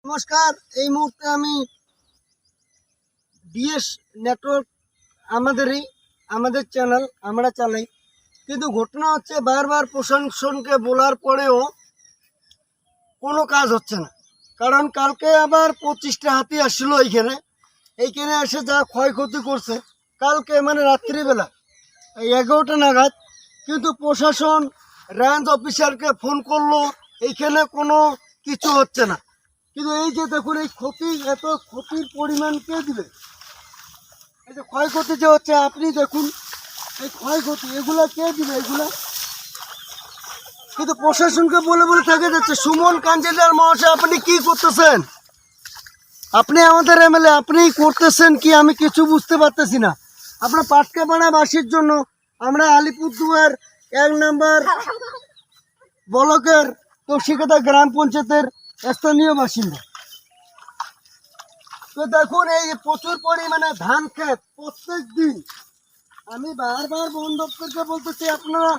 নমস্কার। এই মুহূর্তে আমি ডিএস নেটওয়ার্ক আমাদের চ্যানেল আমরা চালাই, কিন্তু ঘটনা হচ্ছে বারবার প্রশাসনকে বলার পরেও কোনো কাজ হচ্ছে না। কারণ কালকে আবার 25টা হাতি আসলো এইখানে এসে যা ক্ষয়ক্ষতি করছে কালকে মানে রাত্রিবেলা 11টা নাগাদ, কিন্তু প্রশাসন রেঞ্জ অফিসারকে ফোন করলো, এইখানে কোনো কিছু হচ্ছে না। কিন্তু এই যে দেখুন এই ক্ষতি, এত ক্ষতির পরিমাণ কে দিবে? এই যে ক্ষয়ক্ষতি যে হচ্ছে আপনি দেখুন, এই ক্ষয়ক্ষতি এগুলা কে দিবে এগুলা? কিন্তু প্রশাসনকে বলে বলে থাকে যাচ্ছে। সুমন কাঞ্জিলাল মহাশয়, আপনি কি করতেছেন? আপনি আমাদের এমএলএ, আপনি করতেছেন কি আমি কিছু বুঝতে পারতেছি না। আপনার পাটকাপাড়াবাসীর জন্য আমরা আলিপুরদুয়ার 1 নম্বর ব্লকের তৌশিকতা গ্রাম পঞ্চায়েতের স্থানীয় বাসিন্দা। তো দেখুন এই প্রচুর পরিমাণে ধান ক্ষেত প্রত্যেক দিন। আমি বারবার বন দপ্তরকে বলতেছি, আপনারা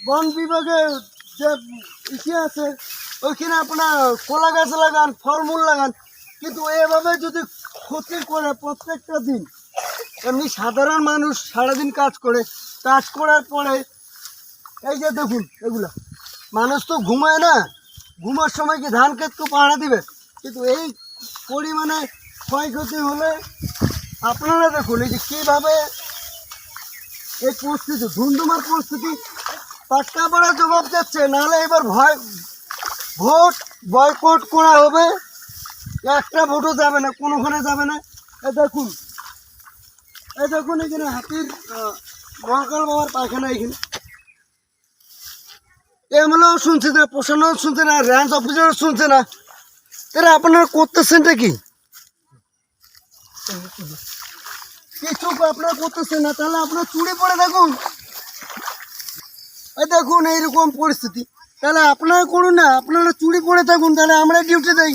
বন বিভাগে যে ইসে আছে ওইখানে আপনার কলা গাছ লাগান, ফলমূল লাগান, কিন্তু এভাবে যদি ক্ষতি করে প্রত্যেকটা দিন, এমনি সাধারণ মানুষ সারাদিন কাজ করার পরে এই যে দেখুন এগুলা, মানুষ তো ঘুমায় না, ঘুমার সময় কি ধান ক্ষেত পাহারা দিবে? কিন্তু এই পরিমাণে ক্ষয়ক্ষতি হলে আপনারা দেখুন এই যে কীভাবে এই পরিস্থিতি, ধুমধুমার পরিস্থিতি। পাটকাপাড়া জবাব যাচ্ছে, নাহলে এবার ভোট বয়কট করা হবে, একটা ভোটও যাবে না, কোনোখানে যাবে না। এই দেখুন এখানে হাতির মহাকাল বাবার পায়খানা, এখানে এমএলএও শুনছে না, প্রশাসনও শুনছে না, রেঞ্জ অফিসারও শুনছে না। তাহলে আপনারা করতেছেনটা কি? কিছু আপনারা করতেছেন না, তাহলে আপনারা চুড়ে পড়ে থাকুন। এই দেখুন এইরকম পরিস্থিতি, তাহলে আপনারা করুন না, আপনারা চুড়ি পড়ে থাকুন, তাহলে আমরা ডিউটি দেই।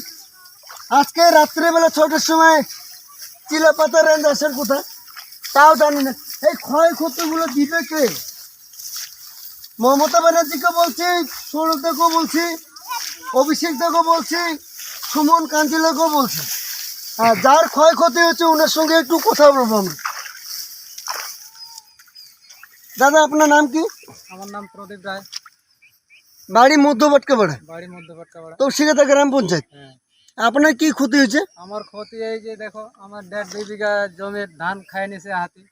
আজকে রাত্রেবেলা 6টার সময় চিলাপাতা রেঞ্জ আসার কথা, তাও জানি না। এই ক্ষয়ক্ষতিগুলো দিবে কে? মমতা ব্যানার্জিকে বলছি, সৌরভদেরকেও বলছি, অভিষেকদেরকেও বলছি, সুমন কাঞ্জিলালকেও বলছি। হ্যাঁ, যার ক্ষয়ক্ষতি হচ্ছে ওনার সঙ্গে একটু কথা বলবো আমি। দাদা, আপনার নাম কি? আমার নাম প্রদীপ রায়, বাড়ি মধ্যপাটকাপাড়া, বাড়ি মধ্যপাটকাপাড়া। তৌশিকতা গ্রাম পঞ্চায়েত। হ্যাঁ, আপনার কি ক্ষতি হয়েছে? আমার ক্ষতি এই যে দেখো, আমার 1.5-2 বিঘা জমির ধান খাই নিছে হাতি।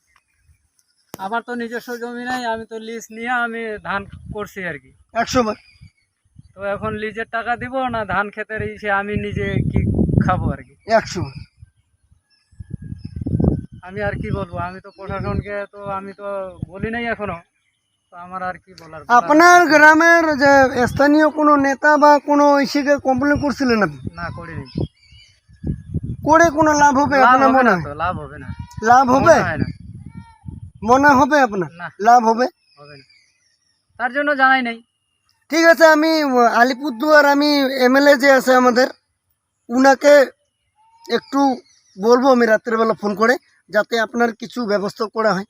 আমার তো নিজস্ব জমি নাই, আমি তো লিজ নিয়ে আমি ধান করছি আর কি। 100 বার। তো এখন লিজের টাকা দিব না ধান ক্ষেতের ইসে আমি নিজে কি খাবো আর কি। 100 বার। আমি আর কি বলবো, আমি তো প্রশাসনকে তো আমি তো বলি নাই এখনো, তো আমার আর কি বলার। আপনার গ্রামের যে স্থানীয় কোনো নেতা বা কোনো ইসেকে কমপ্লেন করছিলেন আপনি? না, করিনি। করে কোনো লাভ হবে আপনার মনে হয়? লাভ হবে না। লাভ হবে হয় না, মনে হবে আপনার? না লাভ হবে হবে না, তার জন্য জানাই নাই। ঠিক আছে, আমি আলিপুরদুয়ার এমএলএ যে আছে আমাদের, উনাকে একটু বলবো আমি রাত্রেবেলা ফোন করে, যাতে আপনার কিছু ব্যবস্থা করা হয়।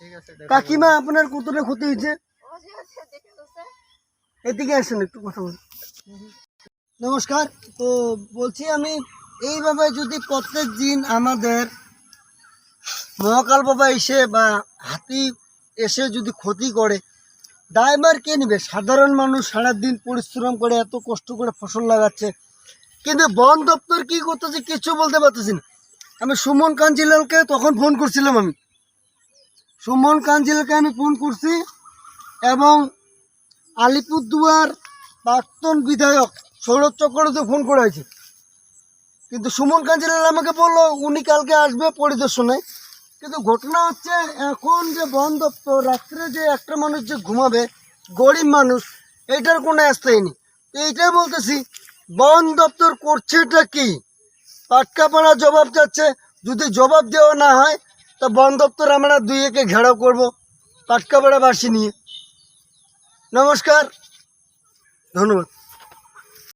ঠিক আছে। কাকিমা, আপনার কতটা ক্ষতি হয়েছে? এদিকে আসেন, একটু কথা বলুন। নমস্কার। তো বলছি আমি, এইভাবে যদি প্রত্যেক দিন আমাদের মহাকাল বাবা এসে বা হাতি এসে যদি ক্ষতি করে, দায়ভার কে নেবে? সাধারণ মানুষ সারাদিন পরিশ্রম করে এত কষ্ট করে ফসল লাগাচ্ছে, কিন্তু বন দপ্তর কি করতেছে কিছু বলতে পারতেছি না। আমি সুমন কাঞ্জিলালকে তখন ফোন করছিলাম, আমি ফোন করছি, এবং আলিপুরদুয়ার প্রাক্তন বিধায়ক সৌরভ চক্রবর্তী ফোন করা হয়েছে, কিন্তু সুমন কাঞ্জিলাল আমাকে বললো উনি কালকে আসবে পরিদর্শনে। কিন্তু ঘটনা হচ্ছে এখন যে বন দপ্তর রাত্রে যে একটা মানুষ যে ঘুমাবে, গরিব মানুষ, এটার কোনো স্থায়ী নেই। তো এইটাই বলতেছি, বন দপ্তর করছে এটা কি? পাটকাপাড়া জবাব যাচ্ছে, যদি জবাব দেওয়া না হয় তা বন দপ্তর আমরা 2-1 ঘেরাও করবো পাটকাপাড়াবাসী নিয়ে। নমস্কার, ধন্যবাদ।